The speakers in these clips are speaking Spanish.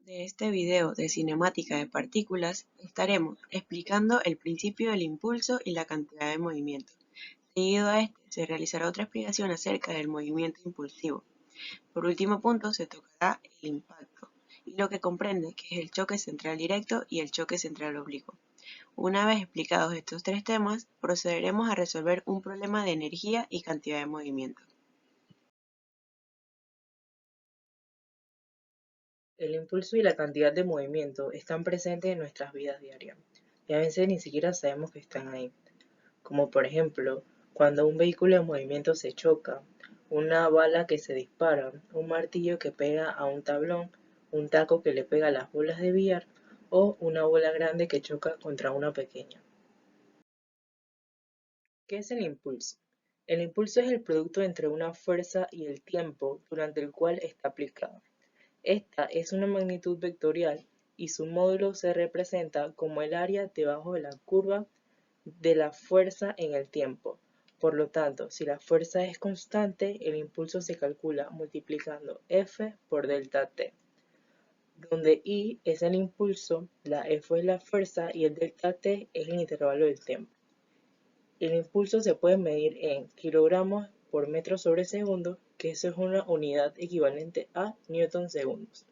De este video de cinemática de partículas estaremos explicando el principio del impulso y la cantidad de movimiento. Seguido a este se realizará otra explicación acerca del movimiento impulsivo. Por último punto se tocará el impacto y lo que comprende que es el choque central directo y el choque central oblicuo. Una vez explicados estos tres temas, procederemos a resolver un problema de energía y cantidad de movimiento. El impulso y la cantidad de movimiento están presentes en nuestras vidas diarias y a veces ni siquiera sabemos que están ahí, como por ejemplo cuando un vehículo en movimiento se choca, una bala que se dispara, un martillo que pega a un tablón, un taco que le pega a las bolas de billar o una bola grande que choca contra una pequeña. ¿Qué es el impulso? El impulso es el producto entre una fuerza y el tiempo durante el cual está aplicada. Esta es una magnitud vectorial y su módulo se representa como el área debajo de la curva de la fuerza en el tiempo. Por lo tanto, si la fuerza es constante, el impulso se calcula multiplicando F por delta T, donde I es el impulso, la F es la fuerza y el delta T es el intervalo del tiempo. El impulso se puede medir en kilogramos por metro sobre segundo, que eso es una unidad equivalente a newton segundos.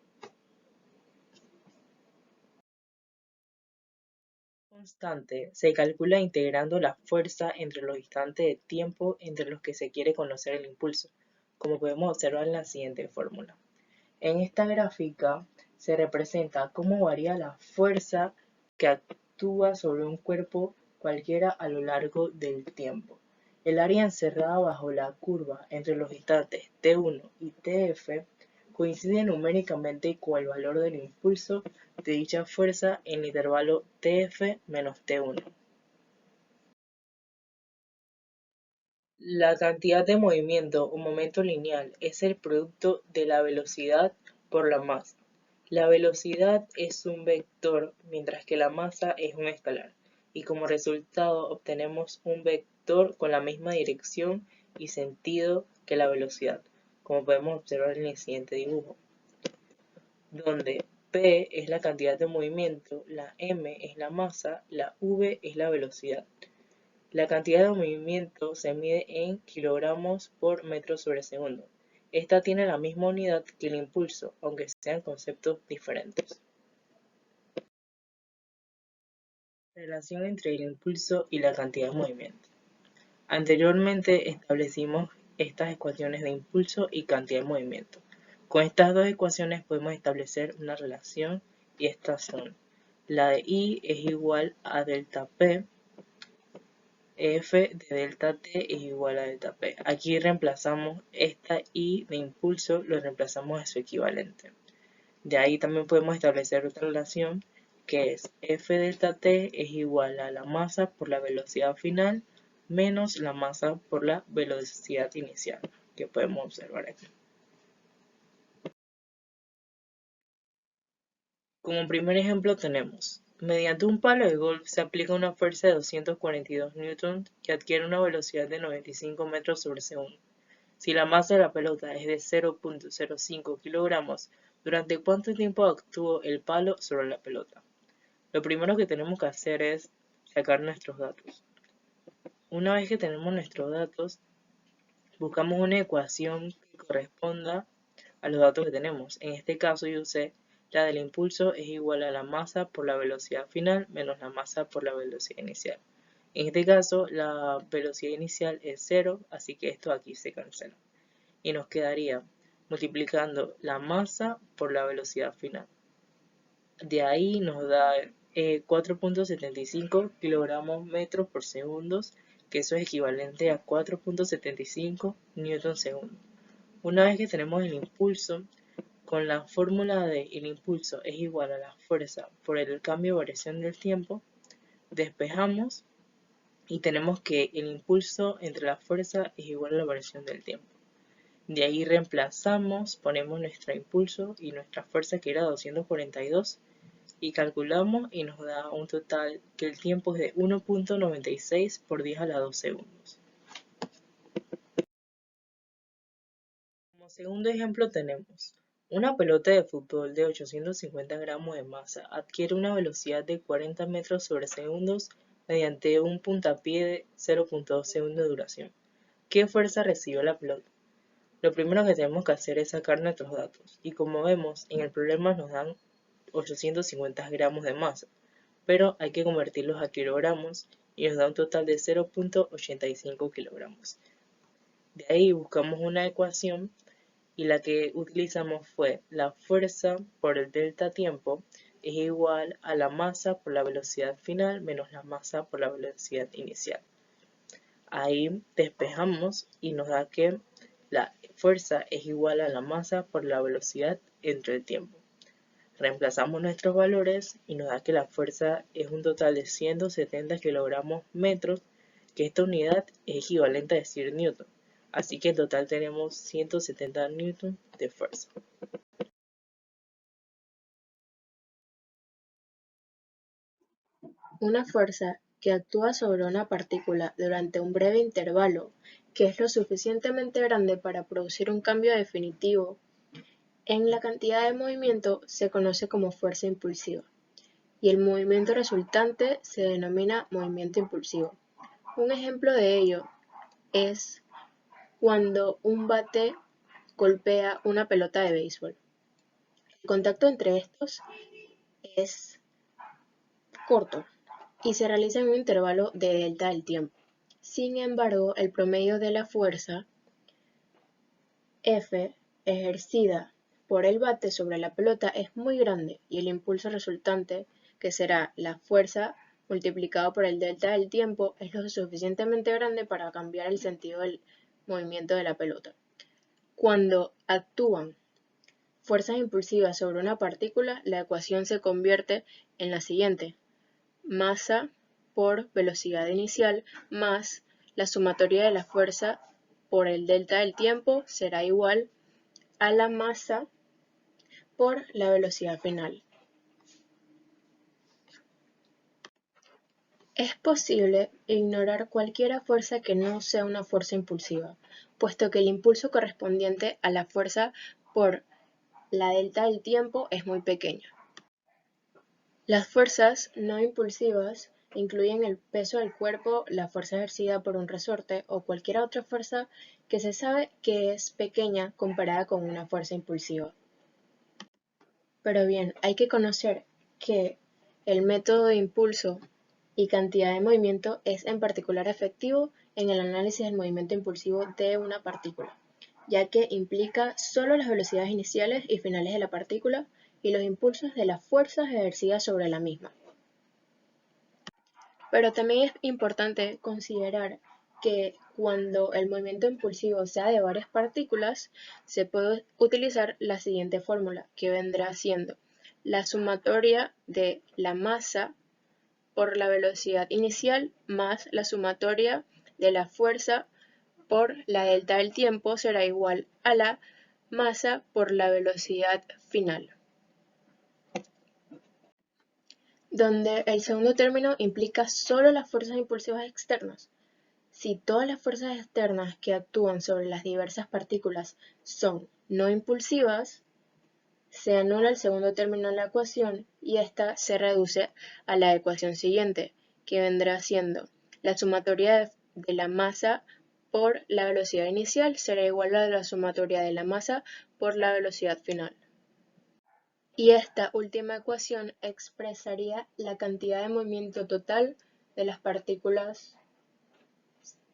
Constante se calcula integrando la fuerza entre los instantes de tiempo entre los que se quiere conocer el impulso, como podemos observar en la siguiente fórmula. En esta gráfica se representa cómo varía la fuerza que actúa sobre un cuerpo cualquiera a lo largo del tiempo. El área encerrada bajo la curva entre los instantes T1 y Tf coincide numéricamente con el valor del impulso de dicha fuerza en el intervalo Tf menos T1. La cantidad de movimiento o momento lineal es el producto de la velocidad por la masa. La velocidad es un vector, mientras que la masa es un escalar, y como resultado obtenemos un vector con la misma dirección y sentido que la velocidad, como podemos observar en el siguiente dibujo, donde P es la cantidad de movimiento, la M es la masa, la V es la velocidad. La cantidad de movimiento se mide en kilogramos por metro sobre segundo. Esta tiene la misma unidad que el impulso, aunque sean conceptos diferentes. Relación entre el impulso y la cantidad de movimiento. Anteriormente establecimos estas ecuaciones de impulso y cantidad de movimiento. Con estas dos ecuaciones podemos establecer una relación y estas son: la de I es igual a delta P, F de delta T es igual a delta P. Aquí reemplazamos esta I de impulso, lo reemplazamos a su equivalente. De ahí también podemos establecer otra relación que es F delta T es igual a la masa por la velocidad final menos la masa por la velocidad inicial, que podemos observar aquí. Como primer ejemplo tenemos: mediante un palo de golf se aplica una fuerza de 242 N que adquiere una velocidad de 95 metros sobre segundo. Si la masa de la pelota es de 0.05 kilogramos, ¿durante cuánto tiempo actuó el palo sobre la pelota? Lo primero que tenemos que hacer es sacar nuestros datos. Una vez que tenemos nuestros datos, buscamos una ecuación que corresponda a los datos que tenemos. En este caso yo usé la del impulso es igual a la masa por la velocidad final menos la masa por la velocidad inicial. En este caso la velocidad inicial es 0, así que esto aquí se cancela. Y nos quedaría multiplicando la masa por la velocidad final. De ahí nos da 4.75 kilogramos metros por segundos, que eso es equivalente a 4.75 newton segundo. Una vez que tenemos el impulso, con la fórmula de el impulso es igual a la fuerza por el cambio de variación del tiempo, despejamos y tenemos que el impulso entre la fuerza es igual a la variación del tiempo. De ahí reemplazamos, ponemos nuestro impulso y nuestra fuerza que era 242 y calculamos y nos da un total que el tiempo es de 1.96 por 10 a la 2 segundos. Como segundo ejemplo tenemos Una pelota de fútbol de 850 gramos de masa adquiere una velocidad de 40 metros sobre segundos mediante un puntapié de 0.2 segundos de duración. ¿Qué fuerza recibe la pelota? Lo primero que tenemos que hacer es sacar nuestros datos, y como vemos, en el problema nos dan 850 gramos de masa, pero hay que convertirlos a kilogramos y nos da un total de 0.85 kilogramos. De ahí buscamos una ecuación y la que utilizamos fue la fuerza por el delta tiempo es igual a la masa por la velocidad final menos la masa por la velocidad inicial. Ahí despejamos y nos da que la fuerza es igual a la masa por la velocidad entre el tiempo. Reemplazamos nuestros valores y nos da que la fuerza es un total de 170 kilogramos metros, que esta unidad es equivalente a decir newton. Así que en total tenemos 170 newton de fuerza. Una fuerza que actúa sobre una partícula durante un breve intervalo, que es lo suficientemente grande para producir un cambio definitivo en la cantidad de movimiento, se conoce como fuerza impulsiva, y el movimiento resultante se denomina movimiento impulsivo. Un ejemplo de ello es cuando un bate golpea una pelota de béisbol. El contacto entre estos es corto y se realiza en un intervalo de delta del tiempo. Sin embargo, el promedio de la fuerza F ejercida por el bate sobre la pelota es muy grande y el impulso resultante, que será la fuerza multiplicado por el delta del tiempo, es lo suficientemente grande para cambiar el sentido del movimiento de la pelota. Cuando actúan fuerzas impulsivas sobre una partícula, la ecuación se convierte en la siguiente: masa por velocidad inicial más la sumatoria de la fuerza por el delta del tiempo será igual a la masa por la velocidad final. Es posible ignorar cualquier fuerza que no sea una fuerza impulsiva, puesto que el impulso correspondiente a la fuerza por la delta del tiempo es muy pequeño. Las fuerzas no impulsivas incluyen el peso del cuerpo, la fuerza ejercida por un resorte o cualquier otra fuerza que se sabe que es pequeña comparada con una fuerza impulsiva. Pero bien, hay que conocer que el método de impulso y cantidad de movimiento es en particular efectivo en el análisis del movimiento impulsivo de una partícula, ya que implica solo las velocidades iniciales y finales de la partícula y los impulsos de las fuerzas ejercidas sobre la misma. Pero también es importante considerar que cuando el movimiento impulsivo sea de varias partículas, se puede utilizar la siguiente fórmula, que vendrá siendo la sumatoria de la masa por la velocidad inicial más la sumatoria de la fuerza por la delta del tiempo será igual a la masa por la velocidad final, donde el segundo término implica solo las fuerzas impulsivas externas. Si todas las fuerzas externas que actúan sobre las diversas partículas son no impulsivas, se anula el segundo término en la ecuación y esta se reduce a la ecuación siguiente, que vendrá siendo la sumatoria de la masa por la velocidad inicial será igual a la sumatoria de la masa por la velocidad final. Y esta última ecuación expresaría la cantidad de movimiento total de las partículas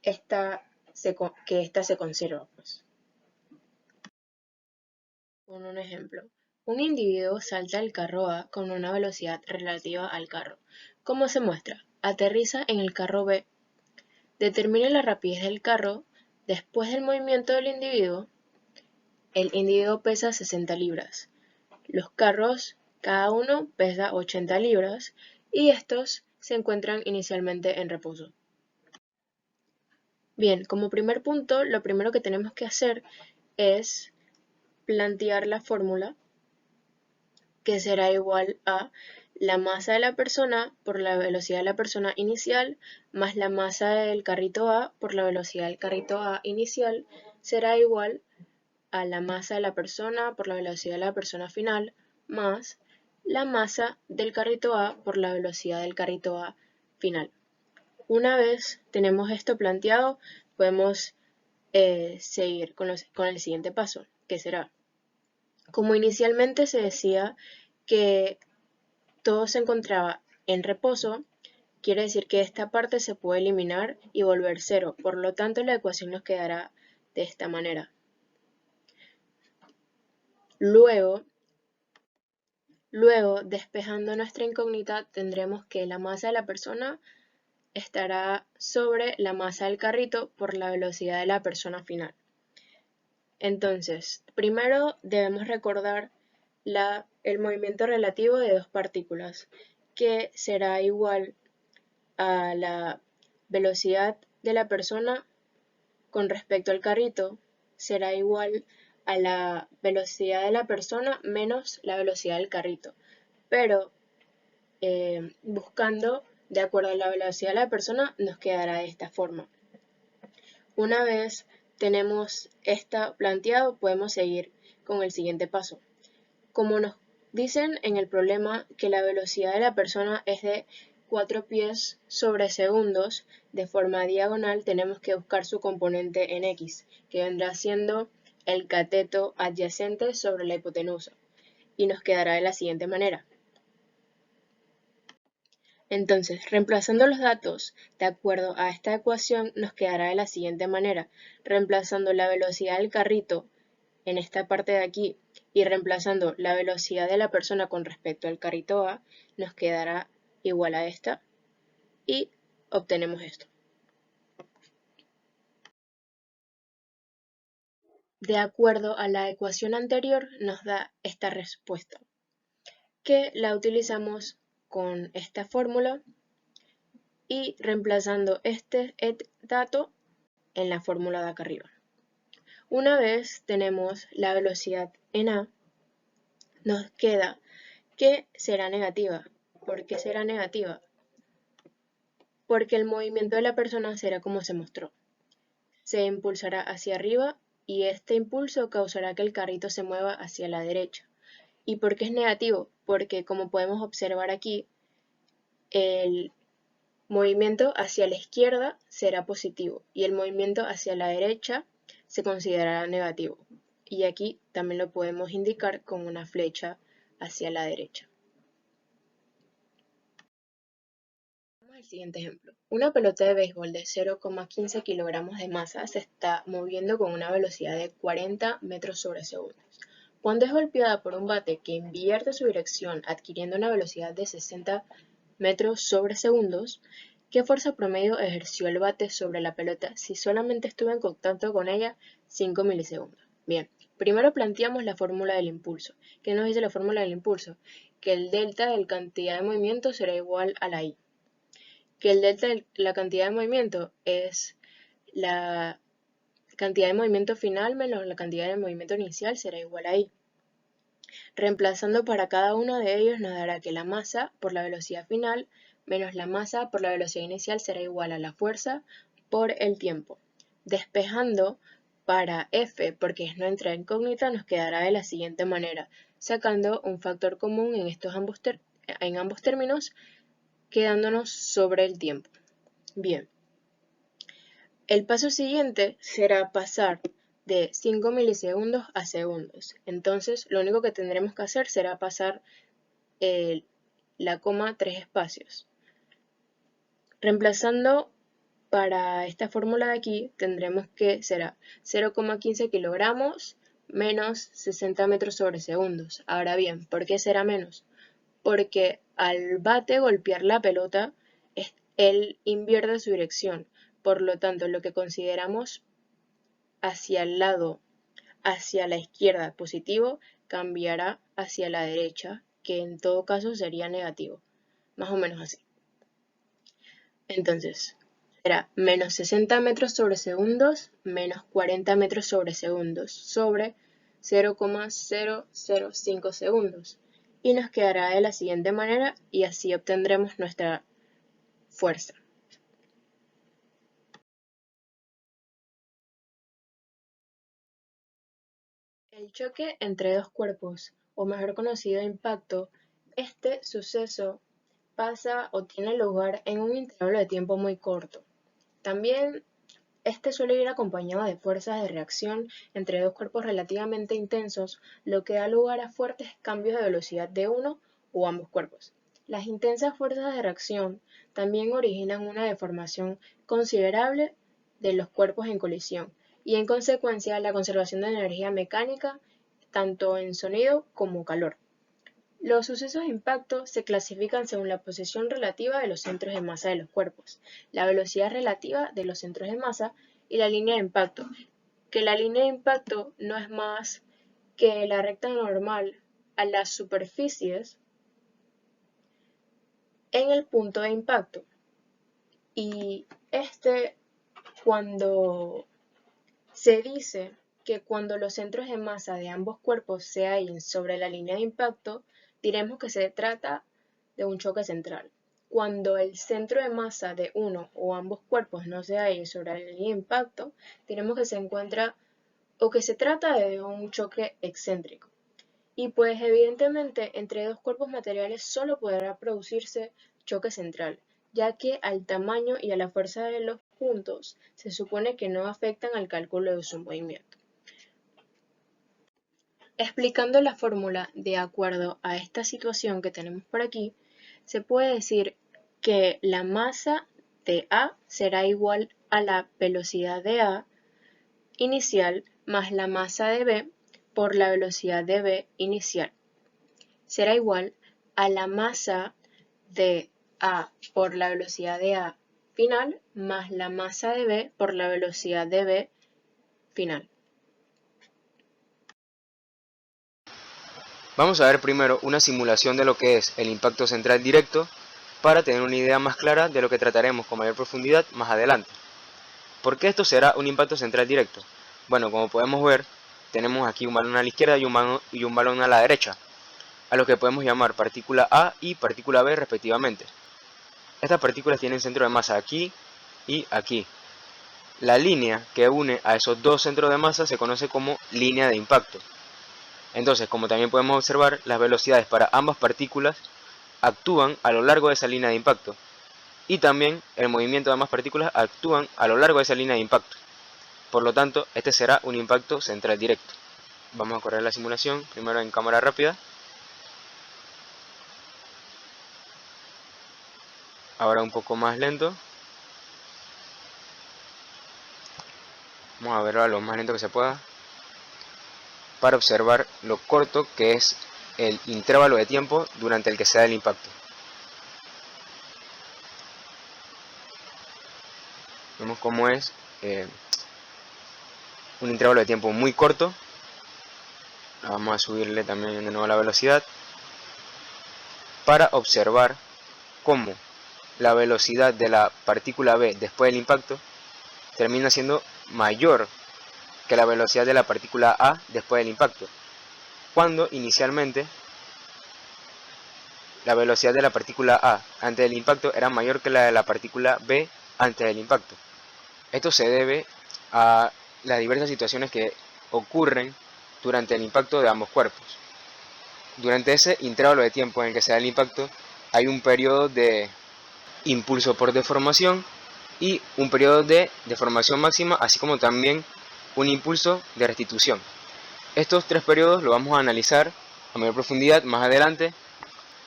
que esta se conserva. Con un ejemplo, un individuo salta del carro A con una velocidad relativa al carro. ¿Cómo se muestra? Aterriza en el carro B. Determine la rapidez del carro después del movimiento del individuo. El individuo pesa 60 libras. Los carros, cada uno pesa 80 libras y estos se encuentran inicialmente en reposo. Bien, como primer punto, lo primero que tenemos que hacer es plantear la fórmula, que será igual a la masa de la persona por la velocidad de la persona inicial más la masa del carrito A por la velocidad del carrito A inicial será igual a la masa de la persona por la velocidad de la persona final más la masa del carrito A por la velocidad del carrito A final. Una vez tenemos esto planteado, podemos seguir con el siguiente paso, que será, como inicialmente se decía que todo se encontraba en reposo, quiere decir que esta parte se puede eliminar y volver cero, por lo tanto la ecuación nos quedará de esta manera. Luego, despejando nuestra incógnita, tendremos que la masa de la persona estará sobre la masa del carrito por la velocidad de la persona final. Entonces, primero debemos recordar el movimiento relativo de dos partículas, que será igual a la velocidad de la persona con respecto al carrito, será igual a la velocidad de la persona menos la velocidad del carrito. Pero buscando de acuerdo a la velocidad de la persona nos quedará de esta forma. Una vez tenemos esto planteado, podemos seguir con el siguiente paso. Como nos dicen en el problema que la velocidad de la persona es de 4 pies sobre segundos, de forma diagonal tenemos que buscar su componente en x, que vendrá siendo el cateto adyacente sobre la hipotenusa, y nos quedará de la siguiente manera. Entonces, reemplazando los datos de acuerdo a esta ecuación, nos quedará de la siguiente manera, reemplazando la velocidad del carrito en esta parte de aquí y reemplazando la velocidad de la persona con respecto al carrito A, nos quedará igual a esta y obtenemos esto. De acuerdo a la ecuación anterior, nos da esta respuesta, que la utilizamos con esta fórmula y reemplazando este dato en la fórmula de acá arriba. Una vez tenemos la velocidad en A, nos queda que será negativa. ¿Por qué será negativa? Porque el movimiento de la persona será como se mostró. Se impulsará hacia arriba y este impulso causará que el carrito se mueva hacia la derecha. ¿Y por qué es negativo? Porque como podemos observar aquí, el movimiento hacia la izquierda será positivo y el movimiento hacia la derecha se considerará negativo. Y aquí también lo podemos indicar con una flecha hacia la derecha. Vamos al siguiente ejemplo. Una pelota de béisbol de 0,15 kilogramos de masa se está moviendo con una velocidad de 40 metros sobre segundos. Cuando es golpeada por un bate que invierte su dirección adquiriendo una velocidad de 60 metros sobre segundos, ¿qué fuerza promedio ejerció el bate sobre la pelota si solamente estuvo en contacto con ella 5 milisegundos? Bien, primero planteamos la fórmula del impulso. ¿Qué nos dice la fórmula del impulso? Que el delta de la cantidad de movimiento será igual a la I. Que el delta de la cantidad de movimiento es la cantidad de movimiento final menos la cantidad de movimiento inicial será igual a I. Reemplazando para cada uno de ellos nos dará que la masa por la velocidad final menos la masa por la velocidad inicial será igual a la fuerza por el tiempo. Despejando para F, porque es nuestra incógnita, nos quedará de la siguiente manera, sacando un factor común en ambos términos, quedándonos sobre el tiempo. Bien, el paso siguiente será pasar de 5 milisegundos a segundos. Entonces, lo único que tendremos que hacer será pasar la coma 3 espacios. Reemplazando para esta fórmula de aquí, tendremos que será 0,15 kilogramos menos 60 metros sobre segundos. Ahora bien, ¿por qué será menos? Porque al bate golpear la pelota, él invierte su dirección. Por lo tanto, lo que consideramos hacia el lado, hacia la izquierda positivo, cambiará hacia la derecha, que en todo caso sería negativo. Más o menos así. Entonces, será menos 60 metros sobre segundos menos 40 metros sobre segundos sobre 0,005 segundos. Y nos quedará de la siguiente manera y así obtendremos nuestra fuerza. El choque entre dos cuerpos, o mejor conocido impacto, este suceso pasa o tiene lugar en un intervalo de tiempo muy corto. También este suele ir acompañado de fuerzas de reacción entre dos cuerpos relativamente intensos, lo que da lugar a fuertes cambios de velocidad de uno o ambos cuerpos. Las intensas fuerzas de reacción también originan una deformación considerable de los cuerpos en colisión y en consecuencia la conservación de energía mecánica tanto en sonido como calor. Los sucesos de impacto se clasifican según la posición relativa de los centros de masa de los cuerpos, la velocidad relativa de los centros de masa y la línea de impacto, que la línea de impacto no es más que la recta normal a las superficies en el punto de impacto. Y cuando se dice que cuando los centros de masa de ambos cuerpos se hallen sobre la línea de impacto, diremos que se trata de un choque central. Cuando el centro de masa de uno o ambos cuerpos no se halle sobre la línea de impacto, diremos que se encuentra o que se trata de un choque excéntrico. Y pues evidentemente entre dos cuerpos materiales solo podrá producirse choque central, ya que al tamaño y a la fuerza de los puntos se supone que no afectan al cálculo de su movimiento. Explicando la fórmula de acuerdo a esta situación que tenemos por aquí, se puede decir que la masa de A será igual a la velocidad de A inicial más la masa de B por la velocidad de B inicial. Será igual a la masa de A por la velocidad de A final más la masa de B por la velocidad de B final. Vamos a ver primero una simulación de lo que es el impacto central directo para tener una idea más clara de lo que trataremos con mayor profundidad más adelante. ¿Por qué esto será un impacto central directo? Bueno, como podemos ver, tenemos aquí un balón a la izquierda y un balón a la derecha, a lo que podemos llamar partícula A y partícula B respectivamente. Estas partículas tienen centro de masa aquí y aquí. La línea que une a esos dos centros de masa se conoce como línea de impacto. Entonces, como también podemos observar, las velocidades para ambas partículas actúan a lo largo de esa línea de impacto. Y también el movimiento de ambas partículas actúan a lo largo de esa línea de impacto. Por lo tanto, este será un impacto central directo. Vamos a correr la simulación, primero en cámara rápida. Ahora un poco más lento. Vamos a verlo lo más lento que se pueda, para observar lo corto que es el intervalo de tiempo durante el que se da el impacto. Vemos cómo es un intervalo de tiempo muy corto. Vamos a subirle también de nuevo la velocidad para observar cómo la velocidad de la partícula B después del impacto termina siendo mayor que la velocidad de la partícula A después del impacto, cuando inicialmente la velocidad de la partícula A antes del impacto era mayor que la de la partícula B antes del impacto. Esto se debe a las diversas situaciones que ocurren durante el impacto de ambos cuerpos. Durante ese intervalo de tiempo en el que se da el impacto, hay un periodo de impulso por deformación y un periodo de deformación máxima, así como también un impulso de restitución. Estos tres periodos los vamos a analizar a mayor profundidad más adelante,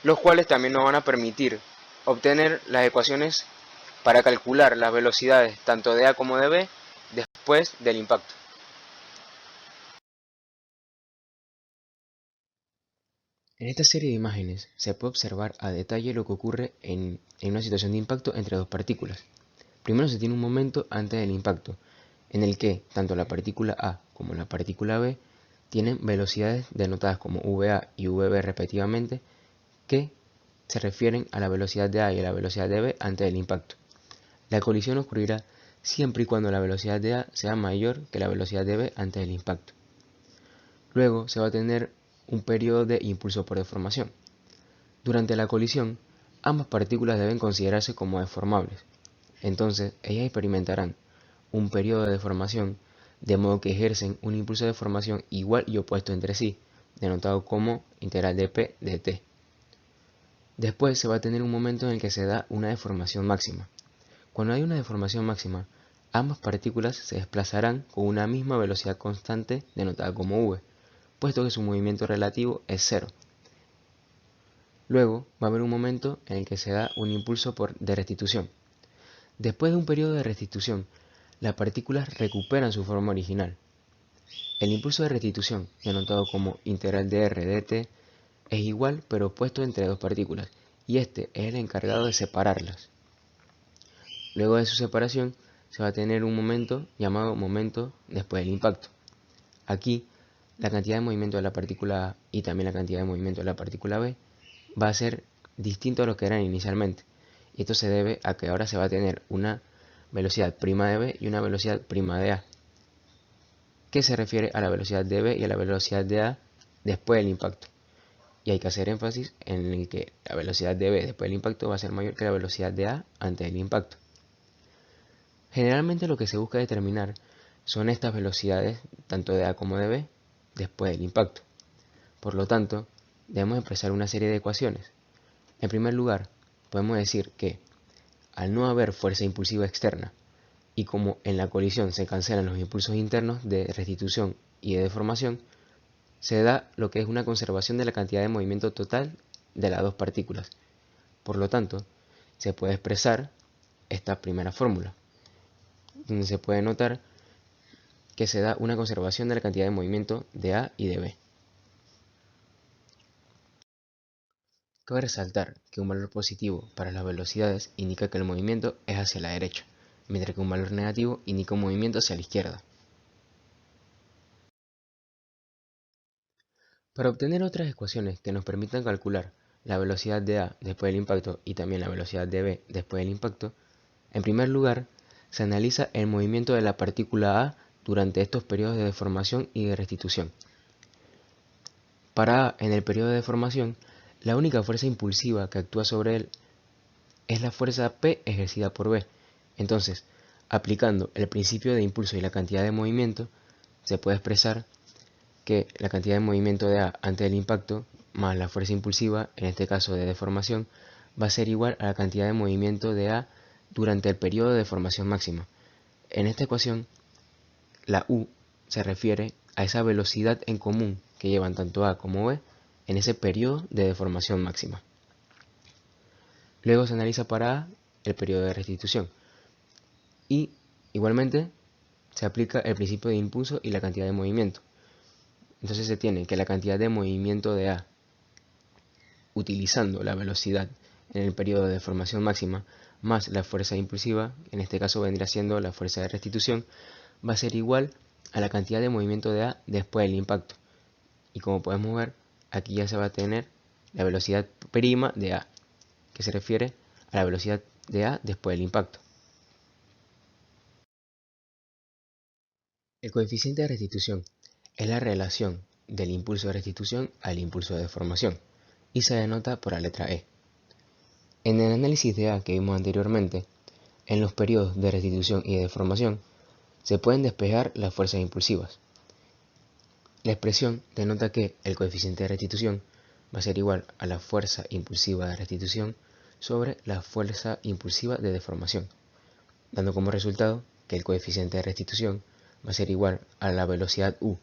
los cuales también nos van a permitir obtener las ecuaciones para calcular las velocidades tanto de A como de B después del impacto. En esta serie de imágenes se puede observar a detalle lo que ocurre en una situación de impacto entre dos partículas. Primero se tiene un momento antes del impacto, en el que tanto la partícula A como la partícula B tienen velocidades denotadas como VA y VB respectivamente, que se refieren a la velocidad de A y a la velocidad de B antes del impacto. La colisión ocurrirá siempre y cuando la velocidad de A sea mayor que la velocidad de B antes del impacto. Luego se va a tener un periodo de impulso por deformación. Durante la colisión, ambas partículas deben considerarse como deformables. Entonces, ellas experimentarán un periodo de deformación de modo que ejercen un impulso de deformación igual y opuesto entre sí, denotado como integral de P de t. Después se va a tener un momento en el que se da una deformación máxima. Cuando hay una deformación máxima, ambas partículas se desplazarán con una misma velocidad constante denotada como v, puesto que su movimiento relativo es cero. Luego va a haber un momento en el que se da un impulso de restitución. Después de un periodo de restitución, las partículas recuperan su forma original. El impulso de restitución, denotado como integral de r dt, es igual pero opuesto entre dos partículas, y este es el encargado de separarlas. Luego de su separación, se va a tener un momento llamado momento después del impacto. Aquí, la cantidad de movimiento de la partícula A y también la cantidad de movimiento de la partícula B va a ser distinto a lo que eran inicialmente. Y esto se debe a que ahora se va a tener una velocidad prima de B y una velocidad prima de A, que se refiere a la velocidad de B y a la velocidad de A después del impacto. Y hay que hacer énfasis en el que la velocidad de B después del impacto va a ser mayor que la velocidad de A antes del impacto. Generalmente lo que se busca determinar son estas velocidades, tanto de A como de B, después del impacto. Por lo tanto, debemos expresar una serie de ecuaciones. En primer lugar, podemos decir que, al no haber fuerza impulsiva externa, y como en la colisión se cancelan los impulsos internos de restitución y de deformación, se da lo que es una conservación de la cantidad de movimiento total de las dos partículas. Por lo tanto, se puede expresar esta primera fórmula, donde se puede notar que se da una conservación de la cantidad de movimiento de A y de B. Cabe resaltar que un valor positivo para las velocidades indica que el movimiento es hacia la derecha, mientras que un valor negativo indica un movimiento hacia la izquierda. Para obtener otras ecuaciones que nos permitan calcular la velocidad de A después del impacto y también la velocidad de B después del impacto, en primer lugar, se analiza el movimiento de la partícula A durante estos periodos de deformación y de restitución. Para A, en el periodo de deformación, la única fuerza impulsiva que actúa sobre él es la fuerza P ejercida por B. Entonces, aplicando el principio de impulso y la cantidad de movimiento, se puede expresar que la cantidad de movimiento de A antes del impacto más la fuerza impulsiva, en este caso de deformación, va a ser igual a la cantidad de movimiento de A durante el periodo de deformación máxima. En esta ecuación, la U se refiere a esa velocidad en común que llevan tanto A como B en ese periodo de deformación máxima. Luego se analiza para A el periodo de restitución y igualmente se aplica el principio de impulso y la cantidad de movimiento. Entonces se tiene que la cantidad de movimiento de A utilizando la velocidad en el periodo de deformación máxima más la fuerza impulsiva, en este caso vendría siendo la fuerza de restitución, va a ser igual a la cantidad de movimiento de A después del impacto. Y como podemos ver, aquí ya se va a tener la velocidad prima de A, que se refiere a la velocidad de A después del impacto. El coeficiente de restitución es la relación del impulso de restitución al impulso de deformación y se denota por la letra E. En el análisis de A que vimos anteriormente, en los periodos de restitución y de deformación, se pueden despejar las fuerzas impulsivas. La expresión denota que el coeficiente de restitución va a ser igual a la fuerza impulsiva de restitución sobre la fuerza impulsiva de deformación, dando como resultado que el coeficiente de restitución va a ser igual a la velocidad U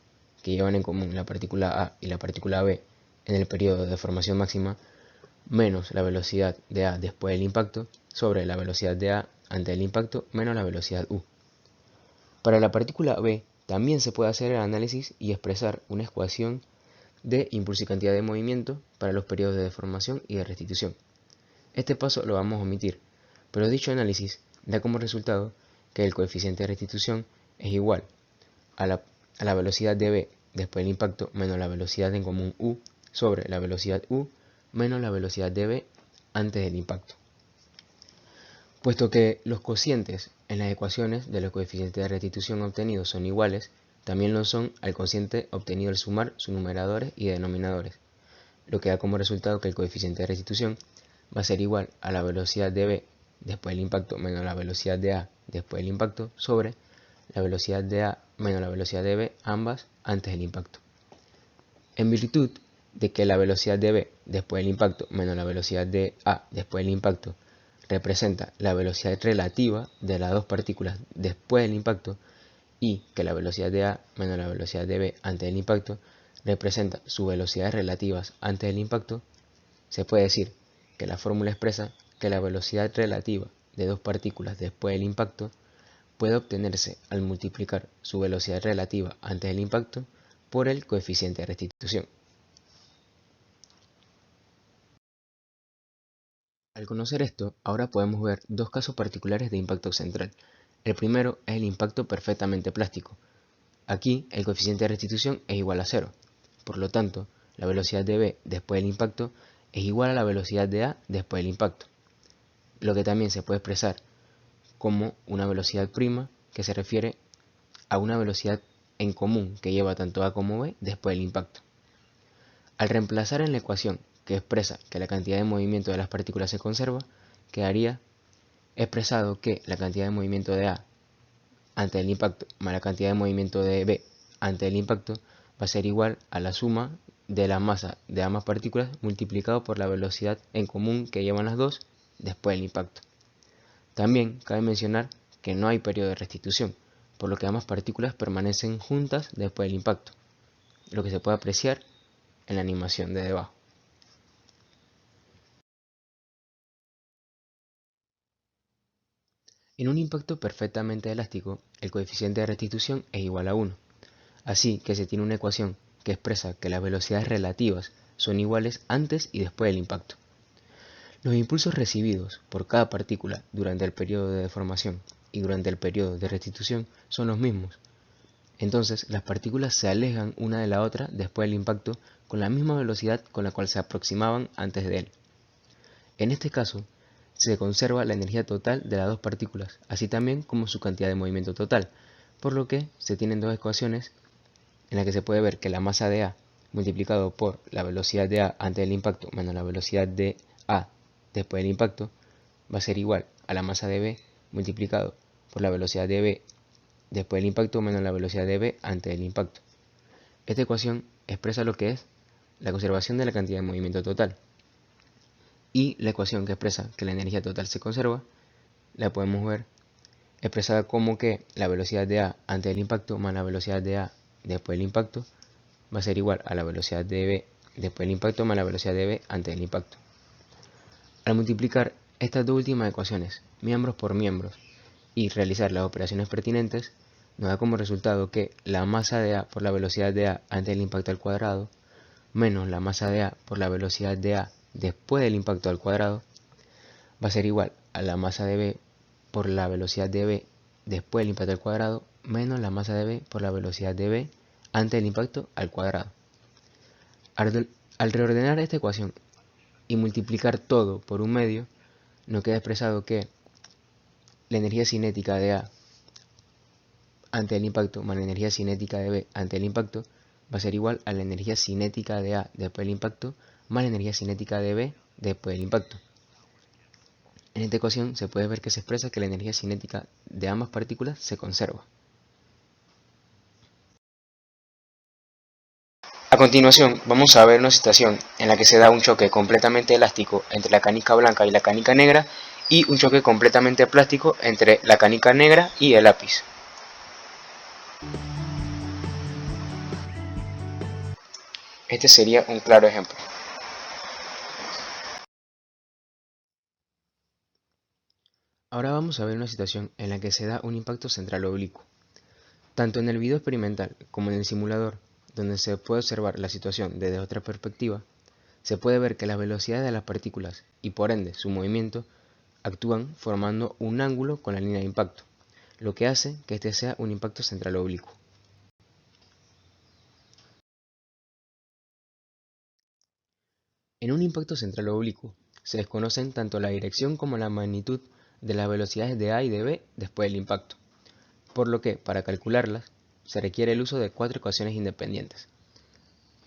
que llevan en común la partícula A y la partícula B en el periodo de deformación máxima, menos la velocidad de A después del impacto sobre la velocidad de A antes del impacto menos la velocidad U. Para la partícula B también se puede hacer el análisis y expresar una ecuación de impulso y cantidad de movimiento para los periodos de deformación y de restitución. Este paso lo vamos a omitir, pero dicho análisis da como resultado que el coeficiente de restitución es igual a la velocidad de B después del impacto menos la velocidad en común U sobre la velocidad U menos la velocidad de B antes del impacto. Puesto que los cocientes en las ecuaciones de los coeficientes de restitución obtenidos son iguales, también lo son al cociente obtenido al sumar sus numeradores y denominadores, lo que da como resultado que el coeficiente de restitución va a ser igual a la velocidad de B después del impacto menos la velocidad de A después del impacto sobre la velocidad de A menos la velocidad de v, ambas antes del impacto. En virtud de que la velocidad de v después del impacto menos la velocidad de a después del impacto representa la velocidad relativa de las dos partículas después del impacto y que la velocidad de a menos la velocidad de v antes del impacto representa sus velocidades relativas antes del impacto, se puede decir que la fórmula expresa que la velocidad relativa de dos partículas después del impacto puede obtenerse al multiplicar su velocidad relativa antes del impacto por el coeficiente de restitución. Al conocer esto, ahora podemos ver dos casos particulares de impacto central. El primero es el impacto perfectamente plástico. Aquí el coeficiente de restitución es igual a 0. Por lo tanto, la velocidad de v después del impacto es igual a la velocidad de a después del impacto, lo que también se puede expresar como una velocidad prima que se refiere a una velocidad en común que lleva tanto a como b después del impacto. Al reemplazar en la ecuación que expresa que la cantidad de movimiento de las partículas se conserva, quedaría expresado que la cantidad de movimiento de a antes del impacto más la cantidad de movimiento de b antes del impacto va a ser igual a la suma de la masa de ambas partículas multiplicado por la velocidad en común que llevan las dos después del impacto. También cabe mencionar que no hay periodo de restitución, por lo que ambas partículas permanecen juntas después del impacto, lo que se puede apreciar en la animación de debajo. En un impacto perfectamente elástico, el coeficiente de restitución es igual a 1, así que se tiene una ecuación que expresa que las velocidades relativas son iguales antes y después del impacto. Los impulsos recibidos por cada partícula durante el periodo de deformación y durante el periodo de restitución son los mismos. Entonces, las partículas se alejan una de la otra después del impacto con la misma velocidad con la cual se aproximaban antes de él. En este caso, se conserva la energía total de las dos partículas, así también como su cantidad de movimiento total, por lo que se tienen dos ecuaciones en las que se puede ver que la masa de a multiplicado por la velocidad de a antes del impacto menos la velocidad de a después del impacto va a ser igual a la masa de b multiplicado por la velocidad de b después del impacto menos la velocidad de b antes del impacto. Esta ecuación expresa lo que es la conservación de la cantidad de movimiento total. Y la ecuación que expresa que la energía total se conserva, la podemos ver expresada como que la velocidad de a antes del impacto más la velocidad de a después del impacto va a ser igual a la velocidad de b después del impacto más la velocidad de b antes del impacto. Al multiplicar estas dos últimas ecuaciones, miembros por miembros, y realizar las operaciones pertinentes, nos da como resultado que la masa de a por la velocidad de a antes del impacto al cuadrado, menos la masa de a por la velocidad de a después del impacto al cuadrado, va a ser igual a la masa de b por la velocidad de b después del impacto al cuadrado, menos la masa de b por la velocidad de b antes del impacto al cuadrado. Al reordenar esta ecuación y multiplicar todo por un medio, nos queda expresado que la energía cinética de a antes del impacto más la energía cinética de b antes del impacto va a ser igual a la energía cinética de a después del impacto más la energía cinética de b después del impacto. En esta ecuación se puede ver que se expresa que la energía cinética de ambas partículas se conserva. A continuación, vamos a ver una situación en la que se da un choque completamente elástico entre la canica blanca y la canica negra y un choque completamente plástico entre la canica negra y el lápiz. Este sería un claro ejemplo. Ahora vamos a ver una situación en la que se da un impacto central oblicuo. Tanto en el video experimental como en el simulador, donde se puede observar la situación desde otra perspectiva, se puede ver que las velocidades de las partículas y por ende su movimiento actúan formando un ángulo con la línea de impacto, lo que hace que este sea un impacto central oblicuo. En un impacto central oblicuo se desconocen tanto la dirección como la magnitud de las velocidades de a y de b después del impacto, por lo que para calcularlas se requiere el uso de 4 ecuaciones independientes.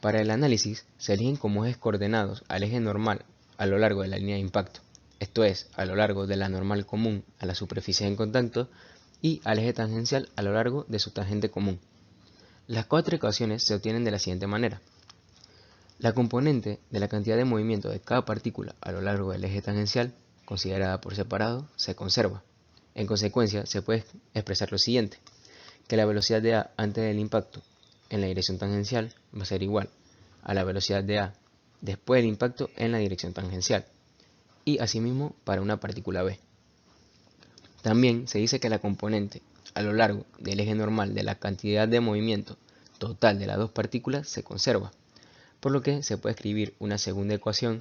Para el análisis se eligen como ejes coordenados al eje normal a lo largo de la línea de impacto, esto es, a lo largo de la normal común a la superficie en contacto y al eje tangencial a lo largo de su tangente común. Las cuatro ecuaciones se obtienen de la siguiente manera. La componente de la cantidad de movimiento de cada partícula a lo largo del eje tangencial, considerada por separado, se conserva. En consecuencia, se puede expresar lo siguiente, que la velocidad de A antes del impacto en la dirección tangencial va a ser igual a la velocidad de A después del impacto en la dirección tangencial, y asimismo para una partícula B. También se dice que la componente a lo largo del eje normal de la cantidad de movimiento total de las dos partículas se conserva, por lo que se puede escribir una segunda ecuación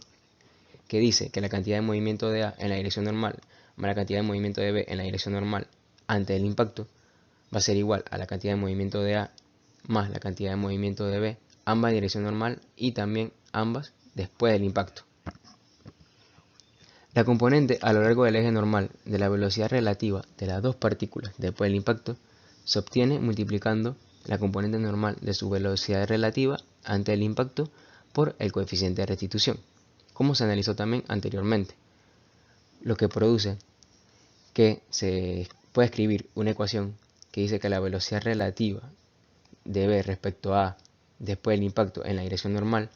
que dice que la cantidad de movimiento de A en la dirección normal más la cantidad de movimiento de B en la dirección normal antes del impacto va a ser igual a la cantidad de movimiento de A más la cantidad de movimiento de B, ambas en dirección normal y también ambas después del impacto. La componente a lo largo del eje normal de la velocidad relativa de las dos partículas después del impacto se obtiene multiplicando la componente normal de su velocidad relativa antes del impacto por el coeficiente de restitución, como se analizó también anteriormente, lo que produce que se puede escribir una ecuación que dice que la velocidad relativa de B respecto a A después del impacto en la dirección normal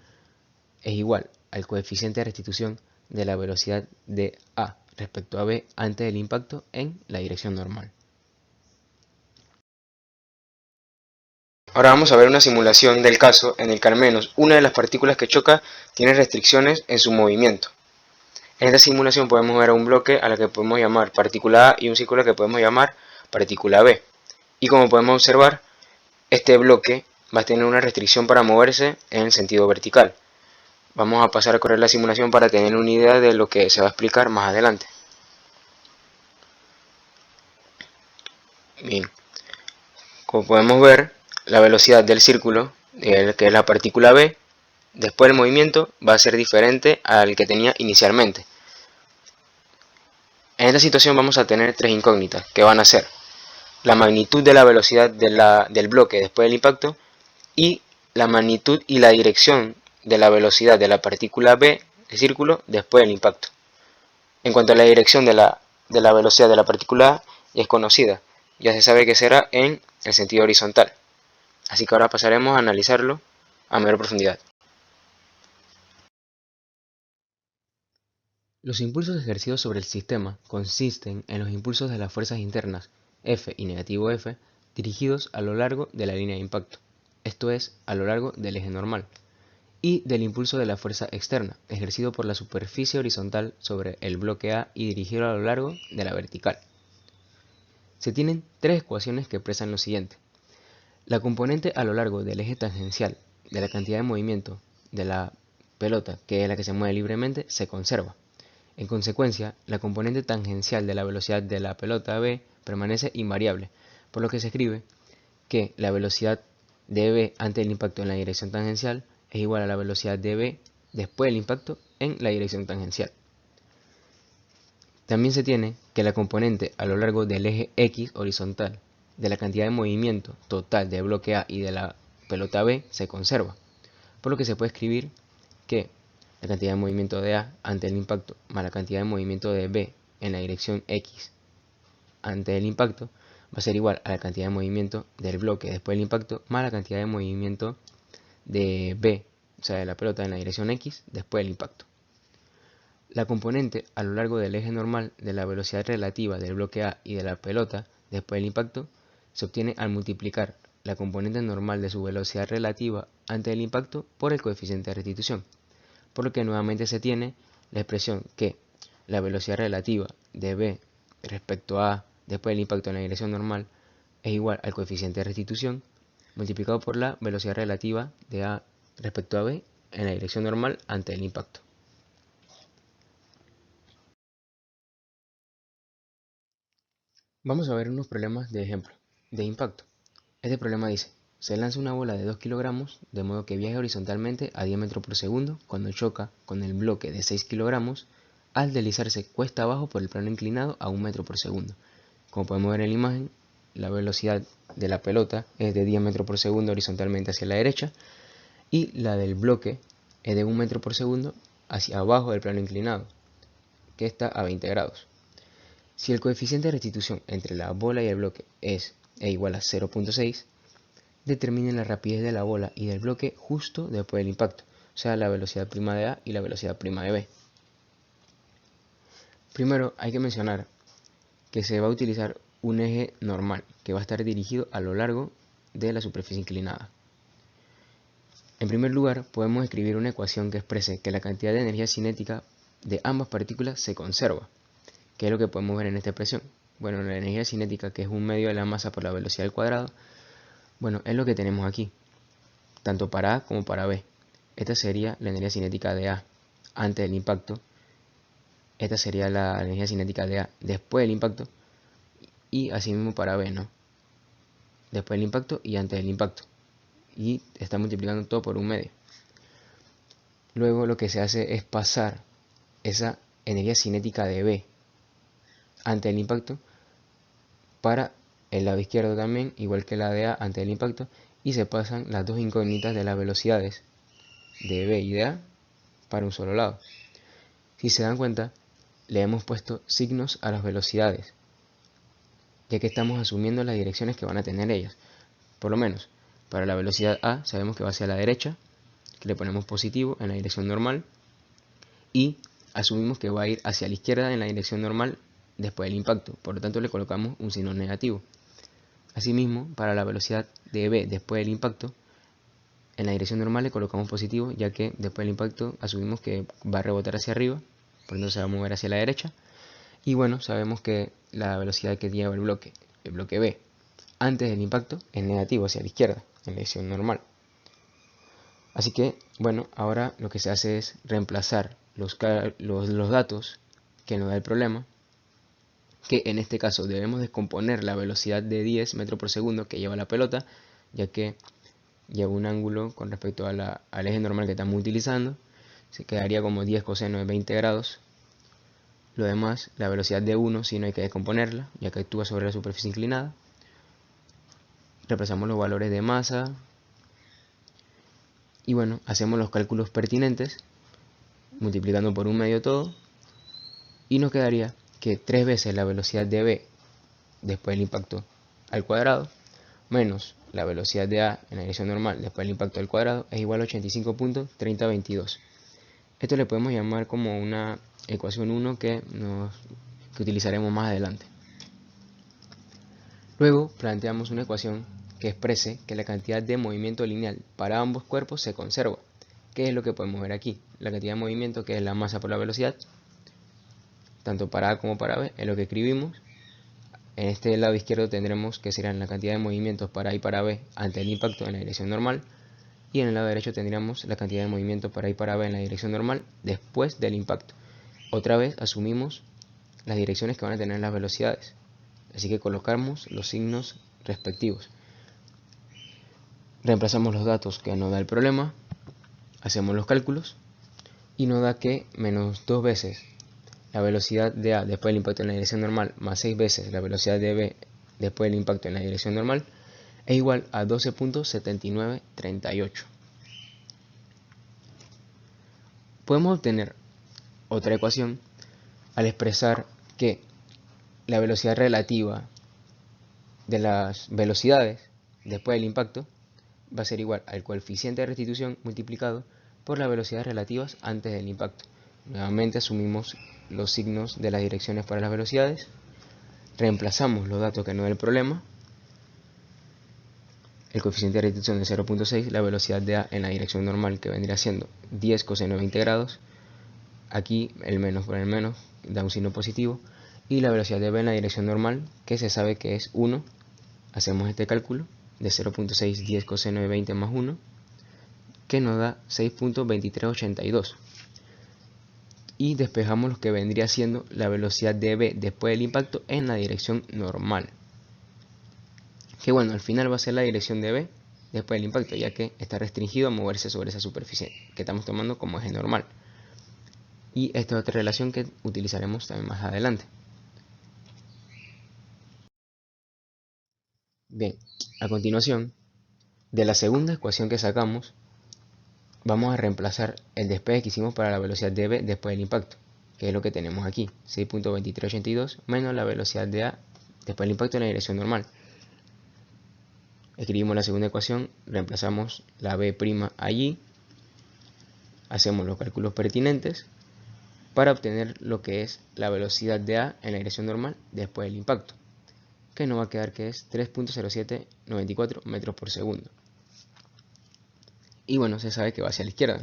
es igual al coeficiente de restitución de la velocidad de A respecto a B antes del impacto en la dirección normal. Ahora vamos a ver una simulación del caso en el que al menos una de las partículas que choca tiene restricciones en su movimiento. En esta simulación podemos ver un bloque a la que podemos llamar partícula A y un círculo que podemos llamar partícula B. Y como podemos observar, este bloque va a tener una restricción para moverse en el sentido vertical. Vamos a pasar a correr la simulación para tener una idea de lo que se va a explicar más adelante. Bien, como podemos ver, la velocidad del círculo, que es la partícula B, después del movimiento va a ser diferente al que tenía inicialmente. En esta situación vamos a tener tres incógnitas, que van a ser la magnitud de la velocidad del bloque después del impacto y la magnitud y la dirección de la velocidad de la partícula B, el círculo, después del impacto. En cuanto a la dirección de la velocidad de la partícula A, ya es conocida, ya se sabe que será en el sentido horizontal. Así que ahora pasaremos a analizarlo a mayor profundidad. Los impulsos ejercidos sobre el sistema consisten en los impulsos de las fuerzas internas F y negativo F dirigidos a lo largo de la línea de impacto, esto es, a lo largo del eje normal, y del impulso de la fuerza externa, ejercido por la superficie horizontal sobre el bloque A y dirigido a lo largo de la vertical. Se tienen tres ecuaciones que expresan lo siguiente. La componente a lo largo del eje tangencial de la cantidad de movimiento de la pelota, que es la que se mueve libremente, se conserva. En consecuencia, la componente tangencial de la velocidad de la pelota B permanece invariable, por lo que se escribe que la velocidad de B antes del impacto en la dirección tangencial es igual a la velocidad de B después del impacto en la dirección tangencial. También se tiene que la componente a lo largo del eje X horizontal de la cantidad de movimiento total del bloque A y de la pelota B se conserva, por lo que se puede escribir que la cantidad de movimiento de A antes del impacto más la cantidad de movimiento de B en la dirección X antes del impacto va a ser igual a la cantidad de movimiento del bloque después del impacto más la cantidad de movimiento de B, o sea de la pelota en la dirección X después del impacto. La componente a lo largo del eje normal de la velocidad relativa del bloque A y de la pelota después del impacto se obtiene al multiplicar la componente normal de su velocidad relativa antes del impacto por el coeficiente de restitución, por lo que nuevamente se tiene la expresión que la velocidad relativa de B respecto a A después del impacto en la dirección normal es igual al coeficiente de restitución multiplicado por la velocidad relativa de A respecto a B en la dirección normal antes del impacto. Vamos a ver unos problemas de ejemplo de impacto. Este problema dice: se lanza una bola de 2 kilogramos de modo que viaje horizontalmente a 10 metros por segundo cuando choca con el bloque de 6 kilogramos al deslizarse cuesta abajo por el plano inclinado a 1 metro por segundo. Como podemos ver en la imagen, la velocidad de la pelota es de 10 metros por segundo horizontalmente hacia la derecha y la del bloque es de 1 metro por segundo hacia abajo del plano inclinado, que está a 20 grados. Si el coeficiente de restitución entre la bola y el bloque es e igual a 0.6, determinen la rapidez de la bola y del bloque justo después del impacto, o sea, la velocidad prima de A y la velocidad prima de B. Primero hay que mencionar que se va a utilizar un eje normal que va a estar dirigido a lo largo de la superficie inclinada. En primer lugar, podemos escribir una ecuación que exprese que la cantidad de energía cinética de ambas partículas se conserva. ¿Qué es lo que podemos ver en esta expresión? Bueno, la energía cinética, que es un medio de la masa por la velocidad al cuadrado, bueno, es lo que tenemos aquí, tanto para A como para B. Esta sería la energía cinética de A antes del impacto. Esta sería la energía cinética de A después del impacto. Y así mismo para B, ¿no? Después del impacto y antes del impacto. Y está multiplicando todo por un medio. Luego lo que se hace es pasar esa energía cinética de B antes del impacto para el lado izquierdo también, igual que la de A antes del impacto, y se pasan las dos incógnitas de las velocidades de B y de A para un solo lado. Si se dan cuenta, le hemos puesto signos a las velocidades, ya que estamos asumiendo las direcciones que van a tener ellas. Por lo menos, para la velocidad A sabemos que va hacia la derecha, que le ponemos positivo en la dirección normal, y asumimos que va a ir hacia la izquierda en la dirección normal después del impacto, por lo tanto le colocamos un signo negativo. Asimismo, para la velocidad de B después del impacto, en la dirección normal le colocamos positivo, ya que después del impacto asumimos que va a rebotar hacia arriba, por lo tanto se va a mover hacia la derecha. Y bueno, sabemos que la velocidad que lleva el bloque B antes del impacto es negativo hacia la izquierda, en la dirección normal. Así que, bueno, ahora lo que se hace es reemplazar los datos que nos da el problema, que en este caso debemos descomponer la velocidad de 10 metros por segundo que lleva la pelota, ya que lleva un ángulo con respecto a al eje normal que estamos utilizando. Se quedaría como 10 coseno de 20 grados. Lo demás, la velocidad de 1, si no hay que descomponerla, ya que actúa sobre la superficie inclinada. Reemplazamos los valores de masa. Y bueno, hacemos los cálculos pertinentes, multiplicando por un medio todo. Y nos quedaría que 3 veces la velocidad de B después del impacto al cuadrado, menos la velocidad de A en la dirección normal después del impacto al cuadrado, es igual a 85.3022. Esto le podemos llamar como una ecuación 1 que utilizaremos más adelante. Luego planteamos una ecuación que exprese que la cantidad de movimiento lineal para ambos cuerpos se conserva. ¿Qué es lo que podemos ver aquí? La cantidad de movimiento, que es la masa por la velocidad, tanto para A como para B, es lo que escribimos. En este lado izquierdo tendremos que serán la cantidad de movimientos para A y para B ante el impacto en la dirección normal. Y en el lado derecho tendríamos la cantidad de movimiento para A y para B en la dirección normal después del impacto. Otra vez asumimos las direcciones que van a tener las velocidades. Así que colocamos los signos respectivos. Reemplazamos los datos que nos da el problema. Hacemos los cálculos. Y nos da que menos 2 veces la velocidad de A después del impacto en la dirección normal más 6 veces la velocidad de B después del impacto en la dirección normal es igual a 12.7938. Podemos obtener otra ecuación al expresar que la velocidad relativa de las velocidades después del impacto va a ser igual al coeficiente de restitución multiplicado por las velocidades relativas antes del impacto. Nuevamente asumimos los signos de las direcciones para las velocidades, reemplazamos los datos que nos da el problema, el coeficiente de restitución de 0.6, la velocidad de A en la dirección normal, que vendría siendo 10 coseno de 20 grados, aquí el menos por el menos da un signo positivo, y la velocidad de B en la dirección normal, que se sabe que es 1, hacemos este cálculo de 0.6, 10 coseno de 20 más 1, que nos da 6.2382. Y despejamos lo que vendría siendo la velocidad de B después del impacto en la dirección normal. Que bueno, al final va a ser la dirección de B después del impacto, ya que está restringido a moverse sobre esa superficie que estamos tomando como eje normal. Y esta es otra relación que utilizaremos también más adelante. Bien, a continuación, de la segunda ecuación que sacamos, vamos a reemplazar el despeje que hicimos para la velocidad de B después del impacto, que es lo que tenemos aquí, 6.2382 menos la velocidad de A después del impacto en la dirección normal. Escribimos la segunda ecuación, reemplazamos la B' allí, hacemos los cálculos pertinentes para obtener lo que es la velocidad de A en la dirección normal después del impacto, que nos va a quedar que es 3.0794 metros por segundo. Y bueno, se sabe que va hacia la izquierda,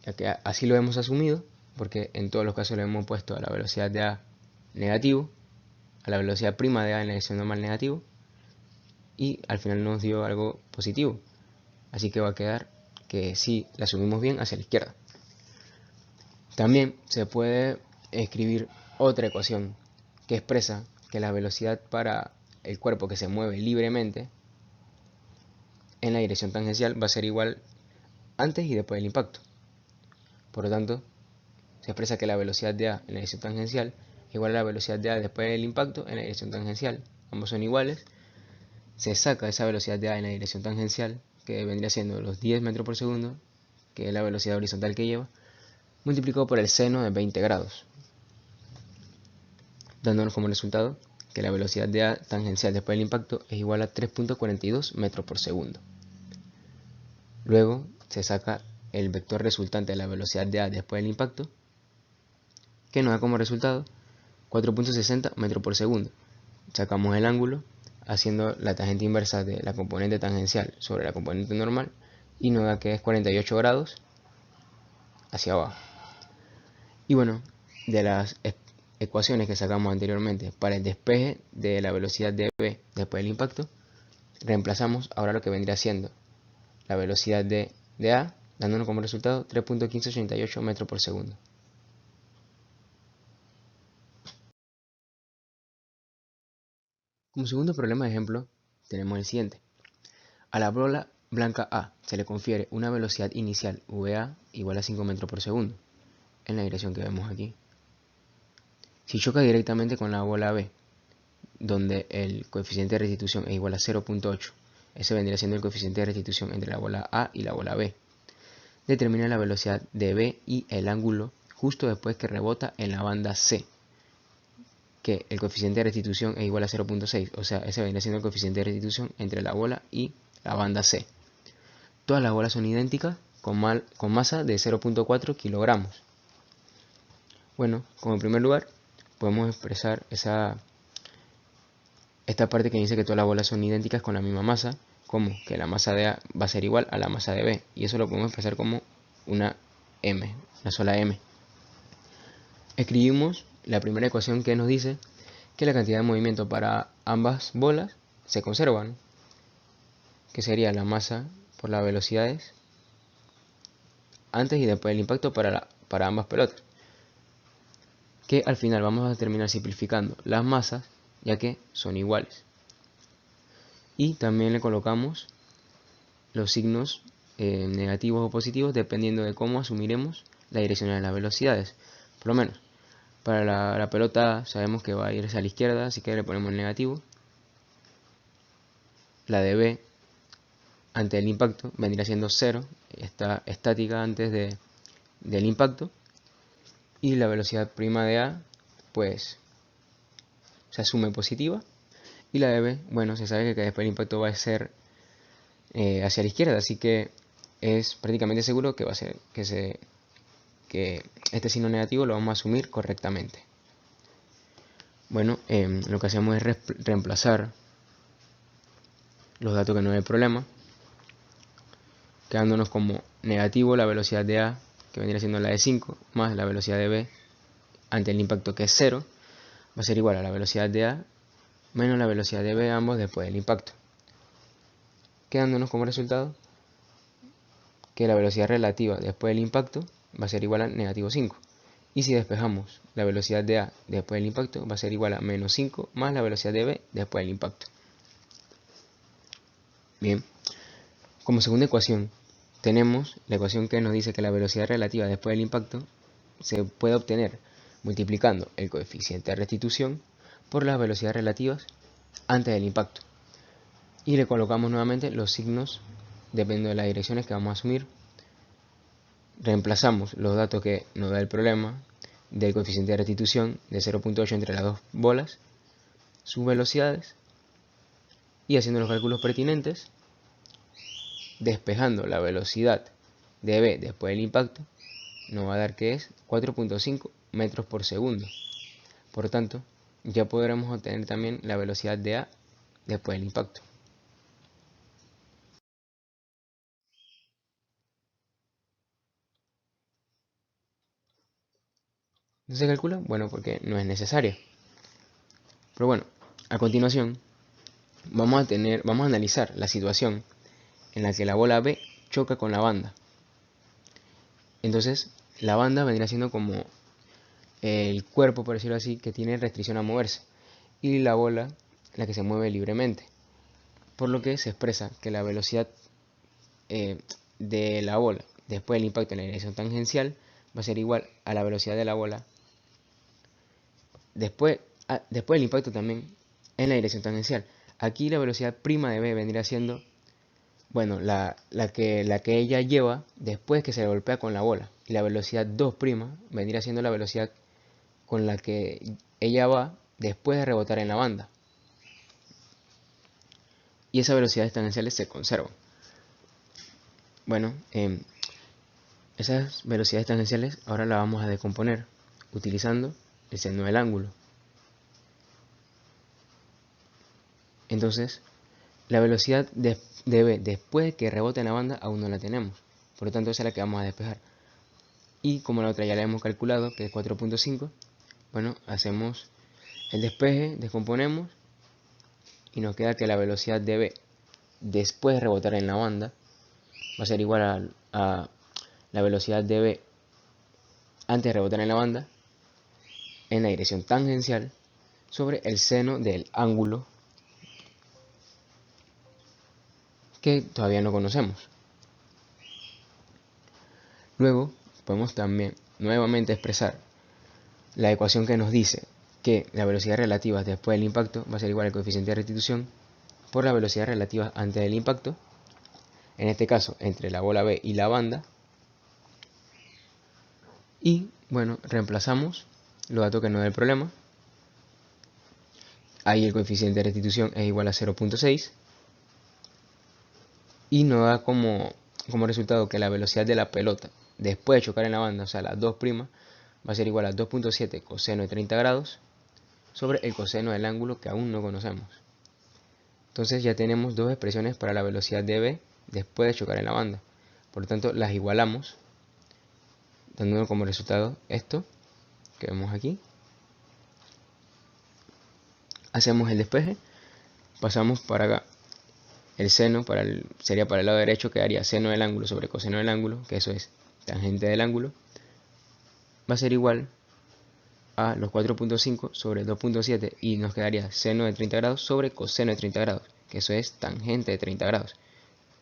ya que así lo hemos asumido, porque en todos los casos le hemos puesto a la velocidad de A negativo, a la velocidad prima de A en la dirección normal negativo, y al final nos dio algo positivo, así que va a quedar que sí la asumimos bien hacia la izquierda. También se puede escribir otra ecuación que expresa que la velocidad para el cuerpo que se mueve libremente en la dirección tangencial va a ser igual antes y después del impacto. Por lo tanto, se expresa que la velocidad de A en la dirección tangencial es igual a la velocidad de A después del impacto en la dirección tangencial. Ambos son iguales. Se saca esa velocidad de A en la dirección tangencial, que vendría siendo los 10 metros por segundo, que es la velocidad horizontal que lleva, multiplicado por el seno de 20 grados, dándonos como resultado que la velocidad de A tangencial después del impacto es igual a 3.42 metros por segundo. Luego se saca el vector resultante de la velocidad de A después del impacto, que nos da como resultado 4.60 metros por segundo. Sacamos el ángulo haciendo la tangente inversa de la componente tangencial sobre la componente normal y nos da que es 48 grados hacia abajo. Y bueno, de las ecuaciones que sacamos anteriormente para el despeje de la velocidad de B después del impacto, reemplazamos ahora lo que vendría siendo la velocidad de A, dándonos como resultado 3.1588 metros por segundo. Como segundo problema de ejemplo, tenemos el siguiente. A la bola blanca A se le confiere una velocidad inicial VA igual a 5 metros por segundo, en la dirección que vemos aquí. Si choca directamente con la bola B, donde el coeficiente de restitución es igual a 0.8, ese vendría siendo el coeficiente de restitución entre la bola A y la bola B. Determina la velocidad de B y el ángulo justo después que rebota en la banda C, que el coeficiente de restitución es igual a 0.6, o sea, ese vendría siendo el coeficiente de restitución entre la bola y la banda C. Todas las bolas son idénticas, con masa de 0.4 kilogramos. Bueno, como en primer lugar, podemos expresar esta parte que dice que todas las bolas son idénticas con la misma masa, como que la masa de A va a ser igual a la masa de B, y eso lo podemos expresar como una sola M. Escribimos la primera ecuación que nos dice que la cantidad de movimiento para ambas bolas se conservan, que sería la masa por las velocidades antes y después del impacto para ambas pelotas, que al final vamos a terminar simplificando las masas ya que son iguales, y también le colocamos los signos negativos o positivos dependiendo de cómo asumiremos la dirección de las velocidades. Por lo menos para la pelota sabemos que va a ir hacia la izquierda, así que le ponemos el negativo. La de B ante el impacto vendría siendo 0, está estática antes del impacto, y la velocidad prima de A pues se asume positiva, y la de B, bueno, se sabe que después del impacto va a ser hacia la izquierda, así que es prácticamente seguro que va a ser que este signo negativo lo vamos a asumir correctamente. Bueno, lo que hacemos es reemplazar los datos que no hay problema, quedándonos como negativo la velocidad de A, que vendría siendo la de 5, más la velocidad de B ante el impacto, que es 0, va a ser igual a la velocidad de A menos la velocidad de B, ambos después del impacto, quedándonos como resultado que la velocidad relativa después del impacto va a ser igual a negativo 5. Y si despejamos la velocidad de A después del impacto, va a ser igual a menos 5 más la velocidad de B después del impacto. Bien, como segunda ecuación tenemos la ecuación que nos dice que la velocidad relativa después del impacto se puede obtener multiplicando el coeficiente de restitución por las velocidades relativas antes del impacto. Y le colocamos nuevamente los signos dependiendo de las direcciones que vamos a asumir. Reemplazamos los datos que nos da el problema, del coeficiente de restitución de 0.8 entre las dos bolas, sus velocidades, y haciendo los cálculos pertinentes, despejando la velocidad de B después del impacto, nos va a dar que es 4.5 metros por segundo. Por tanto, ya podremos obtener también la velocidad de A después del impacto. ¿No se calcula? Bueno, porque no es necesario. Pero bueno, a continuación vamos a analizar la situación en la que la bola B choca con la banda. Entonces, la banda vendría siendo como el cuerpo, por decirlo así, que tiene restricción a moverse, y la bola la que se mueve libremente. Por lo que se expresa que la velocidad de la bola después del impacto en la dirección tangencial va a ser igual a la velocidad de la bola después del impacto también en la dirección tangencial. Aquí la velocidad prima de B vendría siendo, bueno, la que ella lleva después que se golpea con la bola. Y la velocidad 2' vendría siendo la velocidad con la que ella va después de rebotar en la banda. Y esas velocidades tangenciales se conservan. Bueno, esas velocidades tangenciales ahora las vamos a decomponer utilizando el seno del ángulo. Entonces, la velocidad de B después de que rebote en la banda aún no la tenemos. Por lo tanto, esa es la que vamos a despejar. Y como la otra ya la hemos calculado, que es 4.5, bueno, hacemos el despeje, descomponemos y nos queda que la velocidad de B después de rebotar en la banda va a ser igual a la velocidad de B antes de rebotar en la banda en la dirección tangencial sobre el seno del ángulo que todavía no conocemos. Luego podemos también nuevamente expresar la ecuación que nos dice que la velocidad relativa después del impacto va a ser igual al coeficiente de restitución por la velocidad relativa antes del impacto, en este caso entre la bola B y la banda. Y bueno, reemplazamos los datos que nos da el problema. Ahí el coeficiente de restitución es igual a 0.6 y nos da como resultado que la velocidad de la pelota después de chocar en la banda, o sea la 2', va a ser igual a 2.7 coseno de 30 grados sobre el coseno del ángulo que aún no conocemos. Entonces ya tenemos dos expresiones para la velocidad de B después de chocar en la banda. Por lo tanto, las igualamos, dando como resultado esto que vemos aquí. Hacemos el despeje, pasamos para acá. El seno sería para el lado derecho, quedaría seno del ángulo sobre coseno del ángulo, que eso es tangente del ángulo. Va a ser igual a los 4.5 sobre 2.7 y nos quedaría seno de 30 grados sobre coseno de 30 grados, que eso es tangente de 30 grados.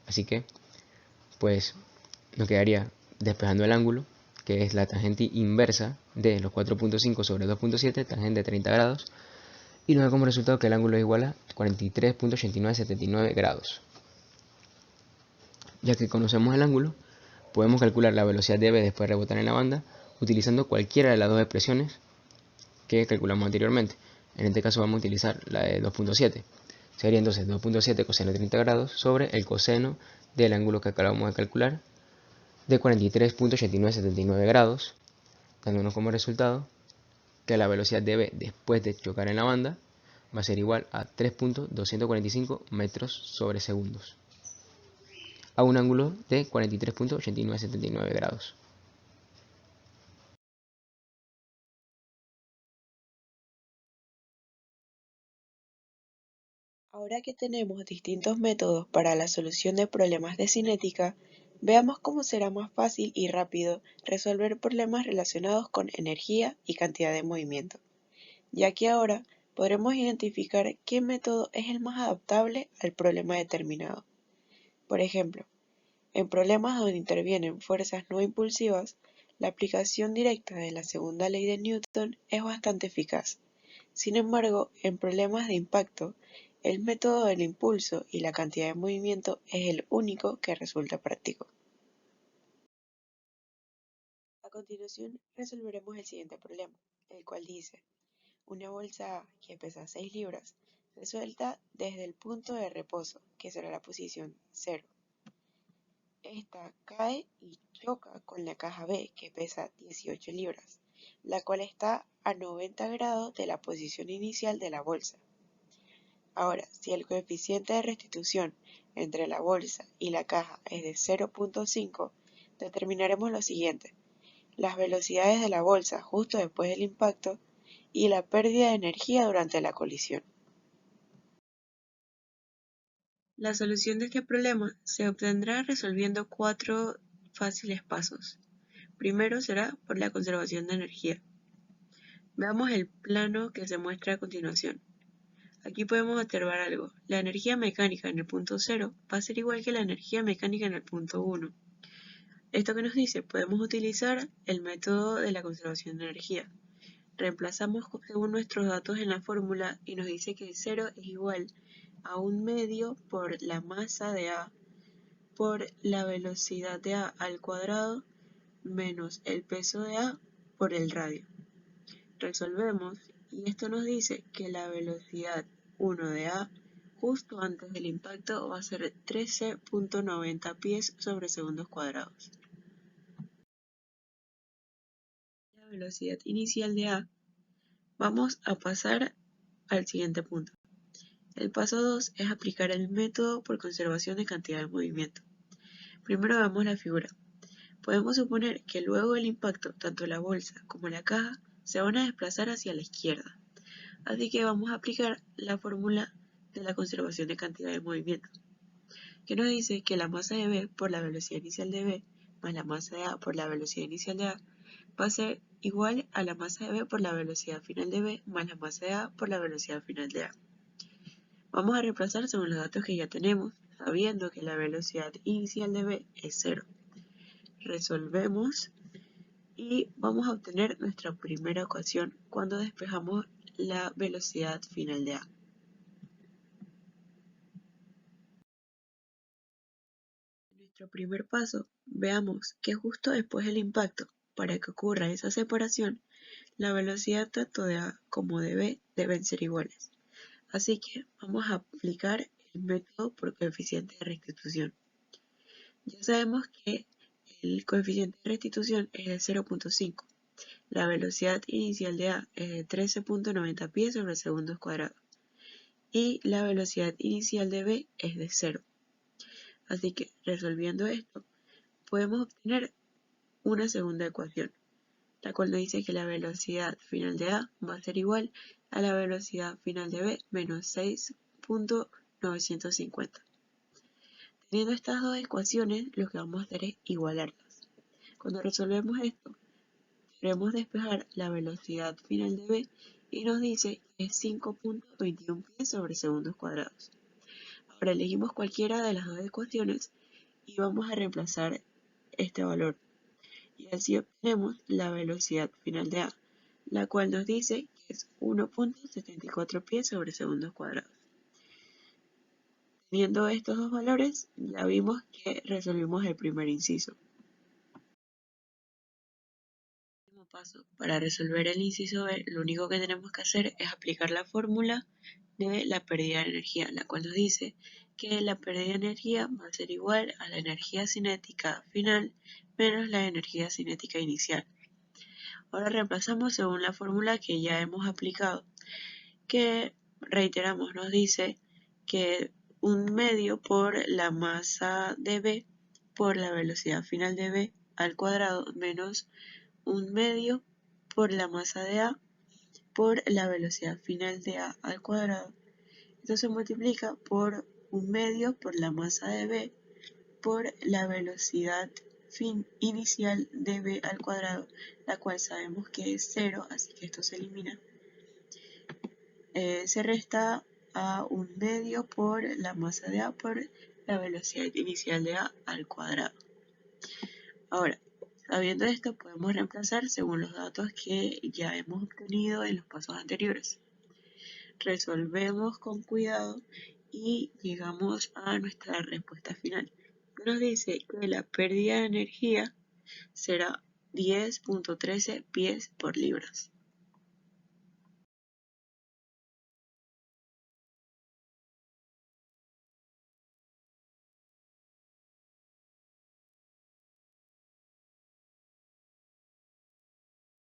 Así que, pues, nos quedaría despejando el ángulo, que es la tangente inversa de los 4.5 sobre 2.7, tangente de 30 grados, y nos da como resultado que el ángulo es igual a 43.8979 grados. Ya que conocemos el ángulo, podemos calcular la velocidad de B después de rebotar en la banda, utilizando cualquiera de las dos expresiones que calculamos anteriormente. En este caso vamos a utilizar la de 2.7. Sería entonces 2.7 coseno de 30 grados sobre el coseno del ángulo que acabamos de calcular de 43.8979 grados, dándonos como resultado que la velocidad de B después de chocar en la banda va a ser igual a 3.245 metros sobre segundos a un ángulo de 43.8979 grados. Ahora que tenemos distintos métodos para la solución de problemas de cinética, veamos cómo será más fácil y rápido resolver problemas relacionados con energía y cantidad de movimiento, ya que ahora podremos identificar qué método es el más adaptable al problema determinado. Por ejemplo, en problemas donde intervienen fuerzas no impulsivas, la aplicación directa de la segunda ley de Newton es bastante eficaz. Sin embargo, en problemas de impacto, el método del impulso y la cantidad de movimiento es el único que resulta práctico. A continuación resolveremos el siguiente problema, el cual dice: una bolsa A que pesa 6 libras se suelta desde el punto de reposo, que será la posición 0. Esta cae y choca con la caja B, que pesa 18 libras, la cual está a 90 grados de la posición inicial de la bolsa. Ahora, si el coeficiente de restitución entre la bolsa y la caja es de 0.5, determinaremos lo siguiente: las velocidades de la bolsa justo después del impacto y la pérdida de energía durante la colisión. La solución de este problema se obtendrá resolviendo 4 fáciles pasos. Primero será por la conservación de energía. Veamos el plano que se muestra a continuación. Aquí podemos observar algo: la energía mecánica en el punto 0 va a ser igual que la energía mecánica en el punto 1. ¿Esto qué nos dice? Podemos utilizar el método de la conservación de energía. Reemplazamos según nuestros datos en la fórmula y nos dice que 0 es igual a 1/2 por la masa de A por la velocidad de A al cuadrado menos el peso de A por el radio. Resolvemos y esto nos dice que la velocidad 1 de A justo antes del impacto va a ser 13.90 pies sobre segundos cuadrados. La velocidad inicial de A, vamos a pasar al siguiente punto. El paso 2 es aplicar el método por conservación de cantidad de movimiento. Primero veamos la figura. Podemos suponer que luego del impacto tanto la bolsa como la caja se van a desplazar hacia la izquierda. Así que vamos a aplicar la fórmula de la conservación de cantidad de movimiento, que nos dice que la masa de B por la velocidad inicial de B más la masa de A por la velocidad inicial de A va a ser igual a la masa de B por la velocidad final de B más la masa de A por la velocidad final de A. Vamos a reemplazar según los datos que ya tenemos, sabiendo que la velocidad inicial de B es 0. Resolvemos y vamos a obtener nuestra primera ecuación cuando despejamos la velocidad final de A. En nuestro primer paso, veamos que justo después del impacto, para que ocurra esa separación, la velocidad tanto de A como de B deben ser iguales. Así que vamos a aplicar el método por coeficiente de restitución. Ya sabemos que el coeficiente de restitución es de 0.5. La velocidad inicial de A es de 13.90 pies sobre segundos cuadrados y la velocidad inicial de B es de 0. Así que resolviendo esto podemos obtener una segunda ecuación, la cual nos dice que la velocidad final de A va a ser igual a la velocidad final de B menos 6.950. Teniendo estas dos ecuaciones, lo que vamos a hacer es igualarlas. Cuando resolvemos esto, queremos despejar la velocidad final de B y nos dice que es 5.21 pies sobre segundos cuadrados. Ahora elegimos cualquiera de las dos ecuaciones y vamos a reemplazar este valor. Y así obtenemos la velocidad final de A, la cual nos dice que es 1.74 pies sobre segundos cuadrados. Teniendo estos dos valores, ya vimos que resolvimos el primer inciso. Paso. Para resolver el inciso B, lo único que tenemos que hacer es aplicar la fórmula de la pérdida de energía, la cual nos dice que la pérdida de energía va a ser igual a la energía cinética final menos la energía cinética inicial. Ahora reemplazamos según la fórmula que ya hemos aplicado, que reiteramos nos dice que 1/2 por la masa de B por la velocidad final de B al cuadrado menos 1/2 por la masa de A por la velocidad final de A al cuadrado. Esto se multiplica por 1/2 por la masa de B por la velocidad inicial de B al cuadrado, la cual sabemos que es 0, así que esto se elimina. Se resta a 1/2 por la masa de A por la velocidad inicial de A al cuadrado. Ahora, sabiendo esto, podemos reemplazar según los datos que ya hemos obtenido en los pasos anteriores. Resolvemos con cuidado y llegamos a nuestra respuesta final. Nos dice que la pérdida de energía será 10.13 pies por libras.